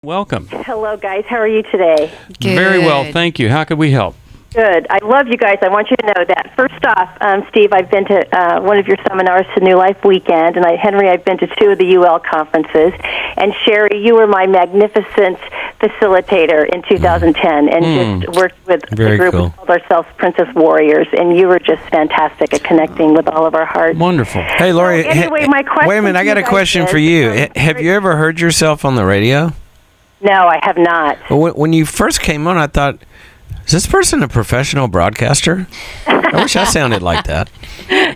Welcome. Hello, guys. How are you today? Good. Very well, thank you. How could we help? Good. I love you guys. I want you to know that. First off, Steve, I've been to one of your seminars to New Life Weekend, and Henry, I've been to 2 of the UL conferences. And Sherry, you were my magnificent facilitator in 2010, and just worked with the group cool. we called ourselves Princess Warriors, and you were just fantastic at connecting with all of our hearts. Wonderful. Hey, Lori. Anyway, my question wait a minute. I got a question for you. Have you ever heard yourself on the radio? No, I have not. Well, when you first came on, I thought, is this person a professional broadcaster? I wish I sounded like that.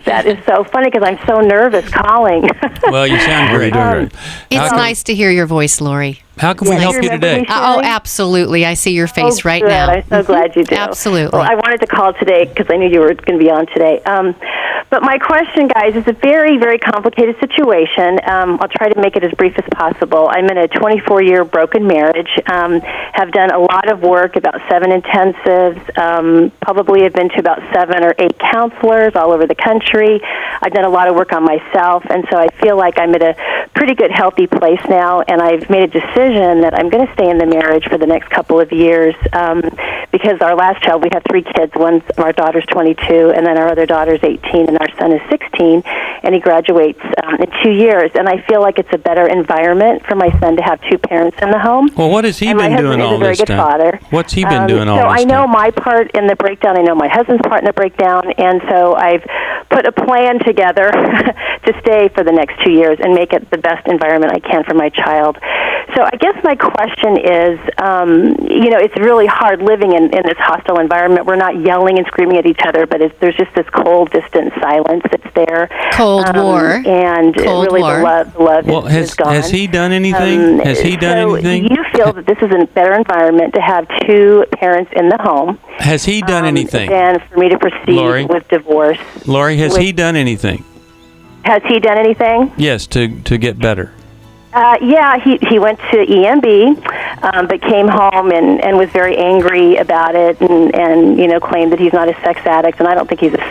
That is so funny because I'm so nervous calling. Well, you sound great. It's nice to hear your voice, Lori. How can we help you today? Oh, absolutely. I see your face right good. now. I'm so glad you do. Absolutely. Well, I wanted to call today because I knew you were going to be on today. But my question, guys, is a very, very complicated situation. I'll try to make it as brief as possible. I'm in a 24-year broken marriage, have done a lot of work, about 7 intensives, probably have been to about 7 or 8 counselors all over the country. I've done a lot of work on myself, and so I feel like I'm at a pretty good, healthy place now, and I've made a decision that I'm going to stay in the marriage for the next couple of years because our last child, we have 3 kids. Our daughter's 22, and then our other daughter's 18, and our son is 16, and he graduates in 2 years. And I feel like it's a better environment for my son to have 2 parents in the home. Well, what has he And been doing all this time? My husband is a very good father. What's he been doing all so this I know time? my part in the breakdown. I know my husband's part in the breakdown, and so I've put a plan together to stay for the next 2 years and make it the best environment I can for my child. So I guess my question is, it's really hard living in this hostile environment. We're not yelling and screaming at each other, but there's just this cold, distant silence that's there. Cold War. And Cold really War. the love Well, is gone. has he done anything? Has he done anything? Do you feel that this is a better environment to have 2 parents in the home? Has he done anything? Than for me to proceed Lori? with divorce. Lori, has he done anything? Has he done anything? Yes, to get better. Yeah, he went to EMB, but came home and was very angry about it and claimed that he's not a sex addict. And I don't think he's a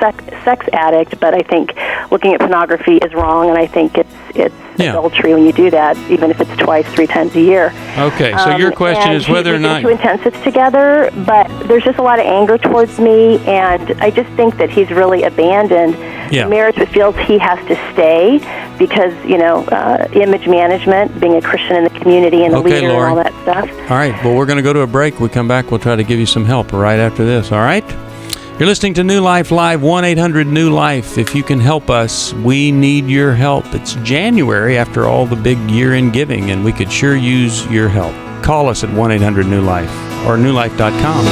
sex addict, but I think looking at pornography is wrong, and I think it's adultery when you do that, even if it's 2, 3 times a year. Okay, so your question is whether or not... We've been to 2 intensives together, but there's just a lot of anger towards me, and I just think that he's really abandoned the marriage, but feels he has to stay because, image management, being a Christian in the community and a leader Lori. and all that stuff. All right, well, we're going to go to a break. We come back, we'll try to give you some help right after this, all right? You're listening to New Life Live, 1-800-NEW-LIFE. If you can help us, we need your help. It's January after all the big year-end giving, and we could sure use your help. Call us at 1-800-NEW-LIFE or newlife.com.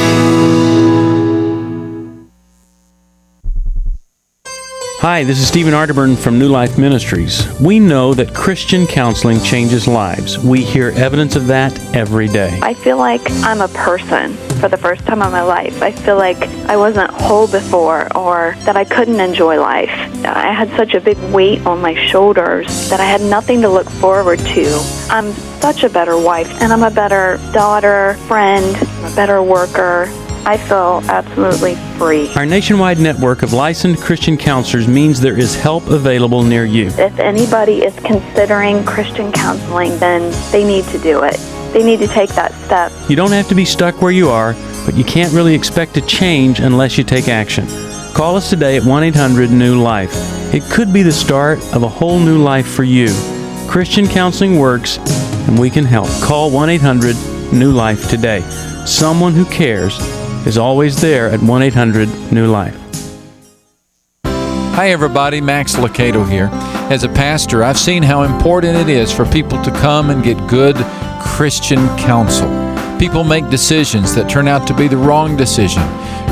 Hi, this is Stephen Arterburn from New Life Ministries. We know that Christian counseling changes lives. We hear evidence of that every day. I feel like I'm a person for the first time in my life. I feel like I wasn't whole before, or that I couldn't enjoy life. I had such a big weight on my shoulders that I had nothing to look forward to. I'm such a better wife, and I'm a better daughter, friend, a better worker. I feel absolutely free. Our nationwide network of licensed Christian counselors means there is help available near you. If anybody is considering Christian counseling, then they need to do it. They need to take that step. You don't have to be stuck where you are, but you can't really expect to change unless you take action. Call us today at 1-800-NEW-LIFE. It could be the start of a whole new life for you. Christian counseling works, and we can help. Call 1-800-NEW-LIFE today. Someone who cares is always there at 1-800-NEW-LIFE. Hi everybody, Max Lucado here. As a pastor, I've seen how important it is for people to come and get good Christian counsel. People make decisions that turn out to be the wrong decision.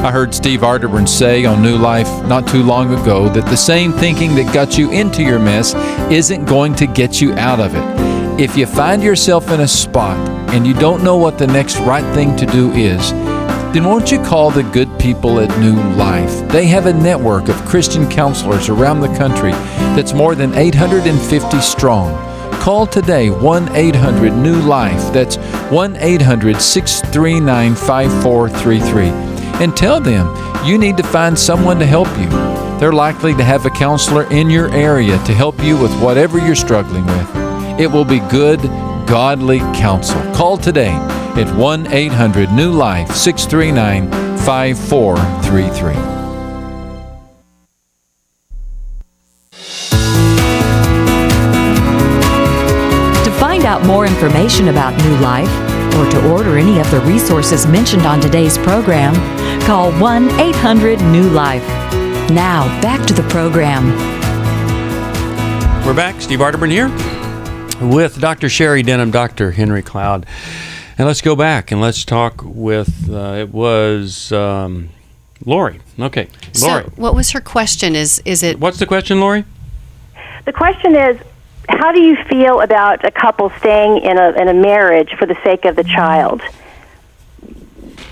I heard Steve Arterburn say on New Life not too long ago that the same thinking that got you into your mess isn't going to get you out of it. If you find yourself in a spot and you don't know what the next right thing to do is, then won't you call the good people at New Life? They have a network of Christian counselors around the country that's more than 850 strong. Call today, 1-800-NEW-LIFE. That's 1-800-639-5433. And tell them you need to find someone to help you. They're likely to have a counselor in your area to help you with whatever you're struggling with. It will be good godly counsel. Call today at 1-800-NEW-LIFE, 639-5433. To find out more information about New Life or to order any of the resources mentioned on today's program, call 1-800-NEW-LIFE. Now, back to the program. We're back. Steve Arterburn here with Dr. Sherry Denham, Dr. Henry Cloud. And let's go back and let's talk with, it was Lori. Okay, Lori. So, what was her question? Is it? What's the question, Lori? The question is, how do you feel about a couple staying in a marriage for the sake of the child?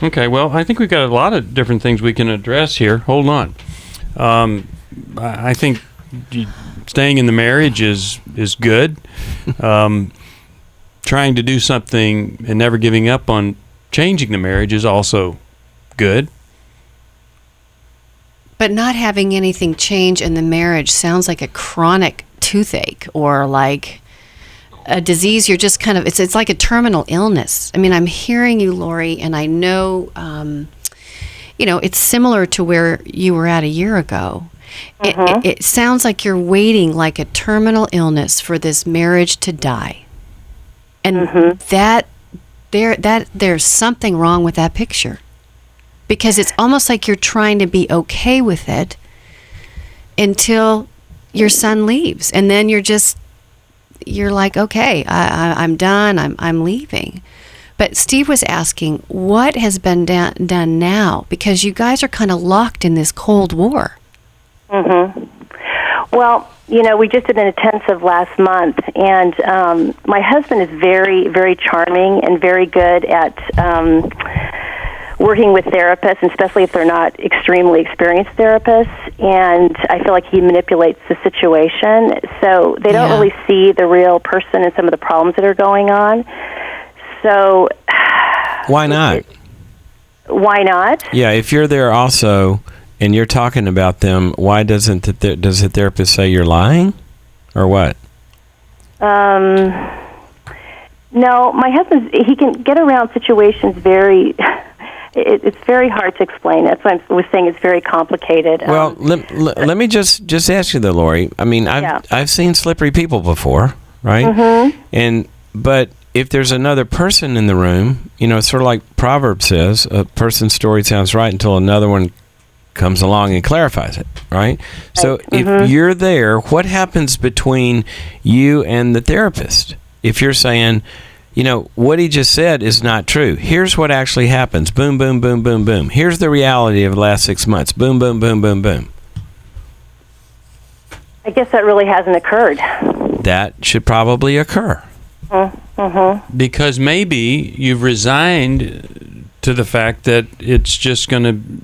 Okay, well, I think we've got a lot of different things we can address here. Hold on. I think staying in the marriage is good. Trying to do something and never giving up on changing the marriage is also good. But not having anything change in the marriage sounds like a chronic toothache or like a disease. You're just kind of, it's like a terminal illness. I mean, I'm hearing you, Lori, and I know, it's similar to where you were at a year ago. It sounds like you're waiting like a terminal illness for this marriage to die. And there's something wrong with that picture. Because it's almost like you're trying to be okay with it until your son leaves. And then you're like, okay, I'm done. I'm leaving. But Steve was asking, what has been done now? Because you guys are kind of locked in this Cold War. Well, we just did an intensive last month, and my husband is very, very charming and very good at working with therapists, and especially if they're not extremely experienced therapists, and I feel like he manipulates the situation, so they don't really see the real person and some of the problems that are going on. So why not? Why not? Yeah, if you're there also and you're talking about them, why does the therapist say you're lying, or what? No, my husband, he can get around situations very. It's very hard to explain. That's why I was saying it's very complicated. Well, let me just ask you though, Lori. I mean, I've seen slippery people before, right? But if there's another person in the room, it's sort of like Proverbs says, a person's story sounds right until another one comes along and clarifies it, right? So if you're there, what happens between you and the therapist? If you're saying, what he just said is not true. Here's what actually happens. Boom, boom, boom, boom, boom. Here's the reality of the last 6 months. Boom, boom, boom, boom, boom. I guess that really hasn't occurred. That should probably occur. Because maybe you've resigned to the fact that it's just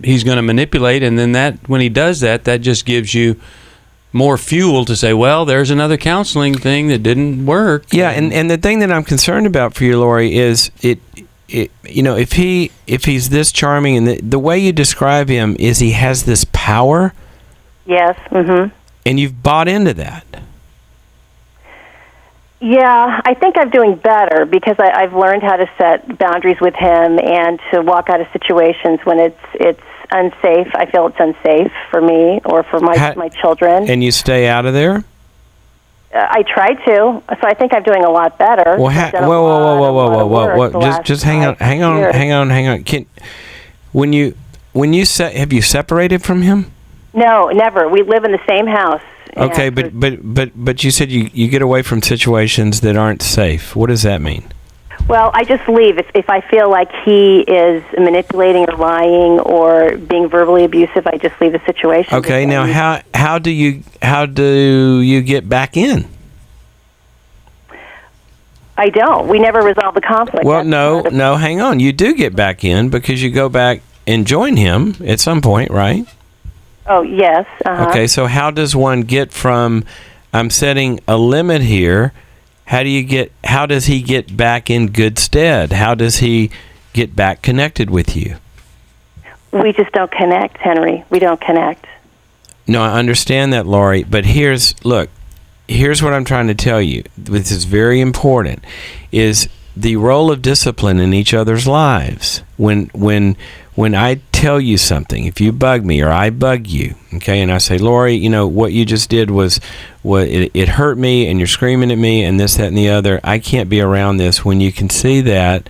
he's going to manipulate, and then when he does that just gives you more fuel to say, well, there's another counseling thing that didn't work. Yeah, and the thing that I'm concerned about for you, Lori, is if he's this charming, and the way you describe him is he has this power. Yes. And you've bought into that. Yeah, I think I'm doing better because I've learned how to set boundaries with him and to walk out of situations when it's unsafe. I feel it's unsafe for me or for my children. And you stay out of there? I try to, so I think I'm doing a lot better. Well, whoa! Just hang on. Have you separated from him? No, never. We live in the same house. Okay, but you said you get away from situations that aren't safe. What does that mean? Well, I just leave if I feel like he is manipulating or lying or being verbally abusive. I just leave the situation. Okay, now how do you get back in? I don't. We never resolve the conflict. Well, no, hang on. You do get back in because you go back and join him at some point, right? Oh, yes. Okay, so how does one get from I'm setting a limit here? How does he get back in good stead? How does he get back connected with you? We just don't connect, Henry. We don't connect. No, I understand that, Lori, but look, here's what I'm trying to tell you. This is very important. Is the role of discipline in each other's lives. When I tell you something, if you bug me or I bug you, okay, and I say, Lori, you know, what you just did was it hurt me, and you're screaming at me, and this, that, and the other. I can't be around this. When you can see that,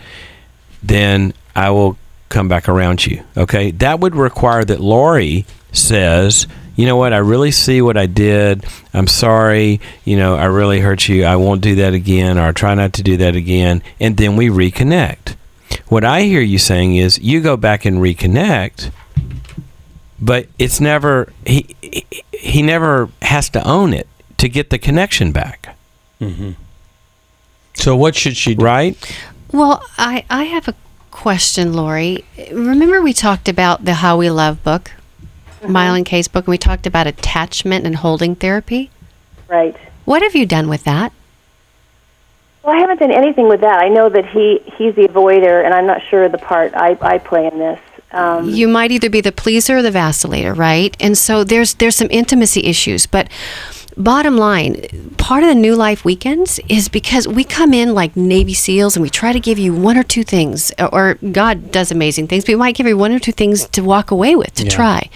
then I will come back around you. Okay, that would require that Lori says, you know what, I really see what I did. I'm sorry. You know, I really hurt you. I won't do that again, or I'll try not to do that again. And then we reconnect. What I hear you saying is you go back and reconnect, but it's never, he never has to own it to get the connection back. Mm-hmm. So what should she do? Right? Well, I have a question, Lori. Remember we talked about the How We Love book, Mylan Kaye's book, and we talked about attachment and holding therapy? Right. What have you done with that? Well, I haven't done anything with that. I know that he's the avoider, and I'm not sure the part I play in this. You might either be the pleaser or the vacillator, right? And so there's some intimacy issues. But bottom line, part of the New Life weekends is because we come in like Navy SEALs and we try to give you one or two things, or God does amazing things, but we might give you one or two things to walk away with, to try.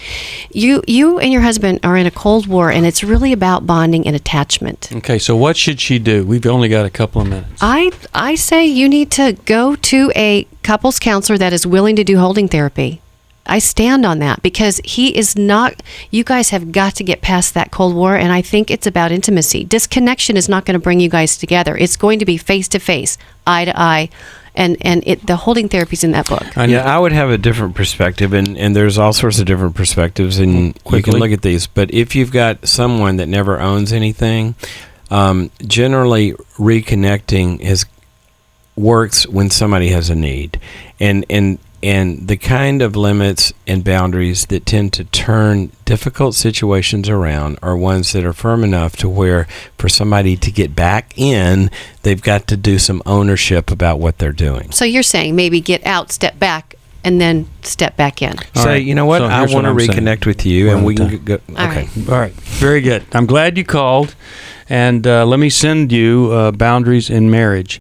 You and your husband are in a Cold War, and it's really about bonding and attachment. Okay, so what should she do? We've only got a couple of minutes. I say you need to go to a couples counselor that is willing to do holding therapy. I stand on that because he is not, you guys have got to get past that Cold War, and I think it's about intimacy. Disconnection is not going to bring you guys together. It's going to be face to face, eye to eye, and the holding therapy's in that book. Yeah, I would have a different perspective, and there's all sorts of different perspectives, and you can look at these. But if you've got someone that never owns anything, generally reconnecting works when somebody has a need, and the kind of limits and boundaries that tend to turn difficult situations around are ones that are firm enough to where for somebody to get back in, they've got to do some ownership about what they're doing. So you're saying maybe get out, step back, and then step back in. Say, you know what, I want to reconnect with you, and we can go. Okay. All right. Very good. I'm glad you called, and let me send you Boundaries in Marriage.